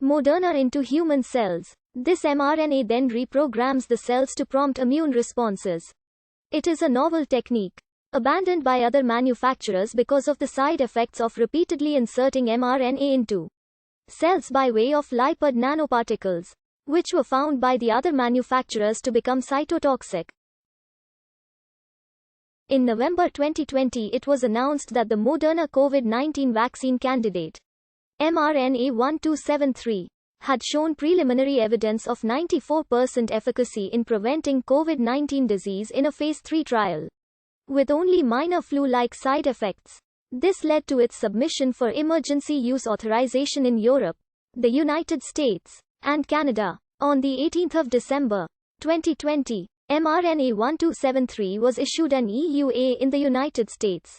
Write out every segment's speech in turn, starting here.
Moderna into human cells. This mRNA then reprograms the cells to prompt immune responses. It is a novel technique, abandoned by other manufacturers because of the side effects of repeatedly inserting mRNA into cells by way of lipid nanoparticles, which were found by the other manufacturers to become cytotoxic. In November 2020, it was announced that the Moderna COVID-19 vaccine candidate, mRNA-1273, had shown preliminary evidence of 94% efficacy in preventing COVID-19 disease in a phase 3 trial, with only minor flu-like side effects. This led to its submission for emergency use authorization in Europe, the United States, and Canada. On the 18th of December, 2020, mRNA-1273 was issued an EUA in the United States.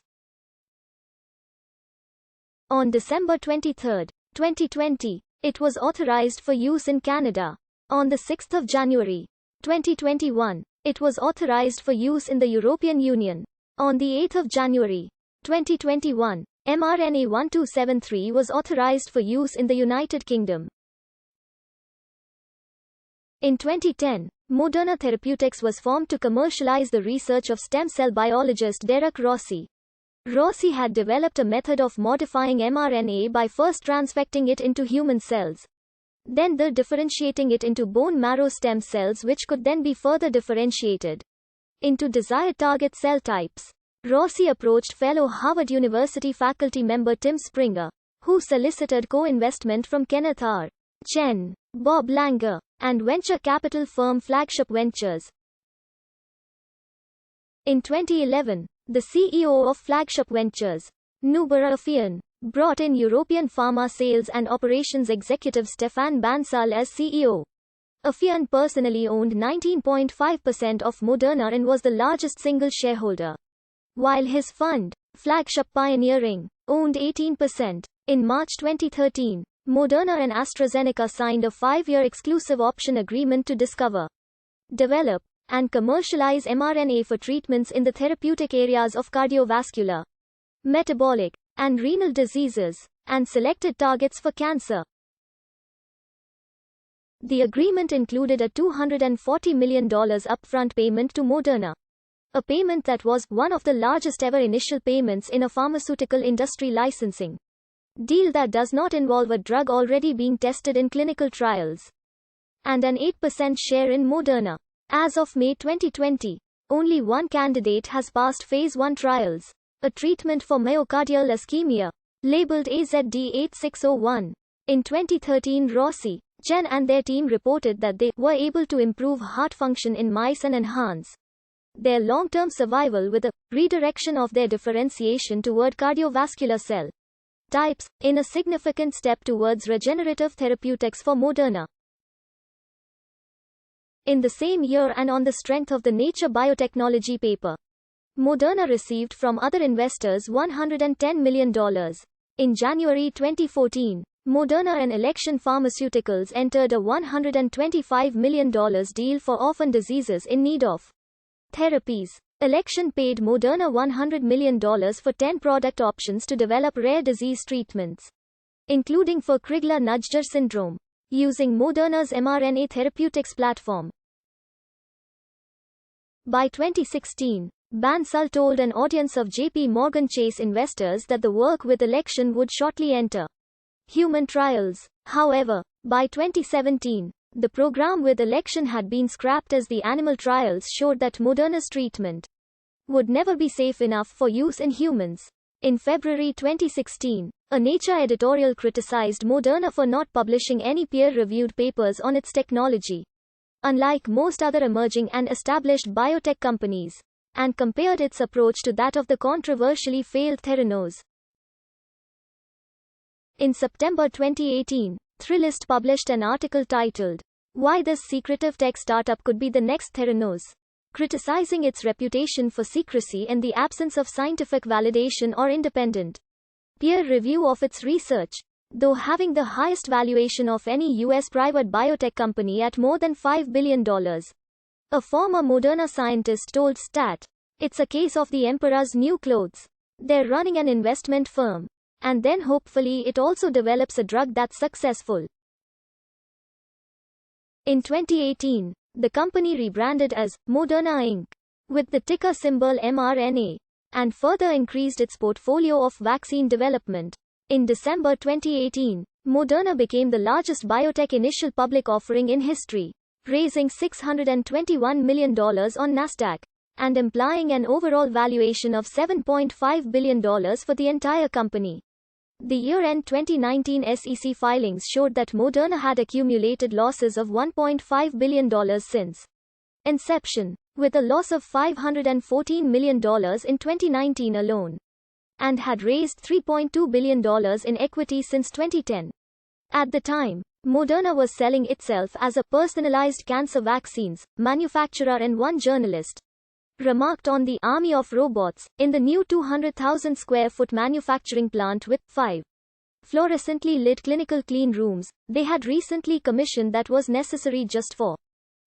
On December 23, 2020, it was authorized for use in Canada. On the 6th of January, 2021, it was authorized for use in the European Union. On the 8th of January, 2021, mRNA-1273 was authorized for use in the United Kingdom. In 2010, Moderna Therapeutics was formed to commercialize the research of stem cell biologist Derek Rossi. Rossi had developed a method of modifying mRNA by first transfecting it into human cells, then differentiating it into bone marrow stem cells, which could then be further differentiated into desired target cell types. Rossi approached fellow Harvard University faculty member Tim Springer, who solicited co-investment from Kenneth R. Chen, Bob Langer, and venture capital firm Flagship Ventures. In 2011, the CEO of Flagship Ventures, Noubar Afian, brought in European pharma sales and operations executive Stefan Bansal as CEO. Afian personally owned 19.5% of Moderna and was the largest single shareholder, while his fund, Flagship Pioneering, owned 18%. In March 2013, Moderna and AstraZeneca signed a 5-year exclusive option agreement to discover, develop, and commercialize mRNA for treatments in the therapeutic areas of cardiovascular, metabolic, and renal diseases, and selected targets for cancer. The agreement included a $240 million upfront payment to Moderna, a payment that was one of the largest ever initial payments in a pharmaceutical industry licensing deal that does not involve a drug already being tested in clinical trials, and an 8% share in Moderna. As of May 2020, only one candidate has passed phase 1 trials, a treatment for myocardial ischemia, labeled AZD8601. In 2013, Rossi, Chen and their team reported that they were able to improve heart function in mice and enhance their long-term survival with a redirection of their differentiation toward cardiovascular cell types, in a significant step towards regenerative therapeutics for Moderna. In the same year, and on the strength of the Nature Biotechnology paper, Moderna received from other investors $110 million. In January 2014, Moderna and Election Pharmaceuticals entered a $125 million deal for orphan diseases in need of therapies. Election paid Moderna $100 million for 10 product options to develop rare disease treatments, including for Crigler-Najjar syndrome, using Moderna's mRNA therapeutics platform. By 2016, Bansal told an audience of JP Morgan Chase investors that the work with Election would shortly enter human trials. However, by 2017, the program with Election had been scrapped as the animal trials showed that Moderna's treatment would never be safe enough for use in humans. In February 2016, a Nature editorial criticized Moderna for not publishing any peer-reviewed papers on its technology, unlike most other emerging and established biotech companies, and compared its approach to that of the controversially failed Theranos. In September 2018, Thrillist published an article titled, "Why This Secretive Tech Startup Could Be the Next Theranos," criticizing its reputation for secrecy and the absence of scientific validation or independent peer review of its research, though having the highest valuation of any U.S. private biotech company at more than $5 billion. A former Moderna scientist told Stat, "It's a case of the emperor's new clothes. They're running an investment firm, and then hopefully it also develops a drug that's successful." In 2018, the company rebranded as Moderna Inc. with the ticker symbol mRNA, and further increased its portfolio of vaccine development. In December 2018, Moderna became the largest biotech initial public offering in history, raising $621 million on Nasdaq, and implying an overall valuation of $7.5 billion for the entire company. The year-end 2019 SEC filings showed that Moderna had accumulated losses of $1.5 billion since inception, with a loss of $514 million in 2019 alone, and had raised $3.2 billion in equity since 2010. At the time, Moderna was selling itself as a personalized cancer vaccines manufacturer, and one journalist remarked on the army of robots in the new 200,000 square foot manufacturing plant with 5 fluorescently lit clinical clean rooms they had recently commissioned that was necessary just for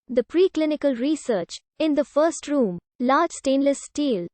the preclinical research. In the first room, large stainless steel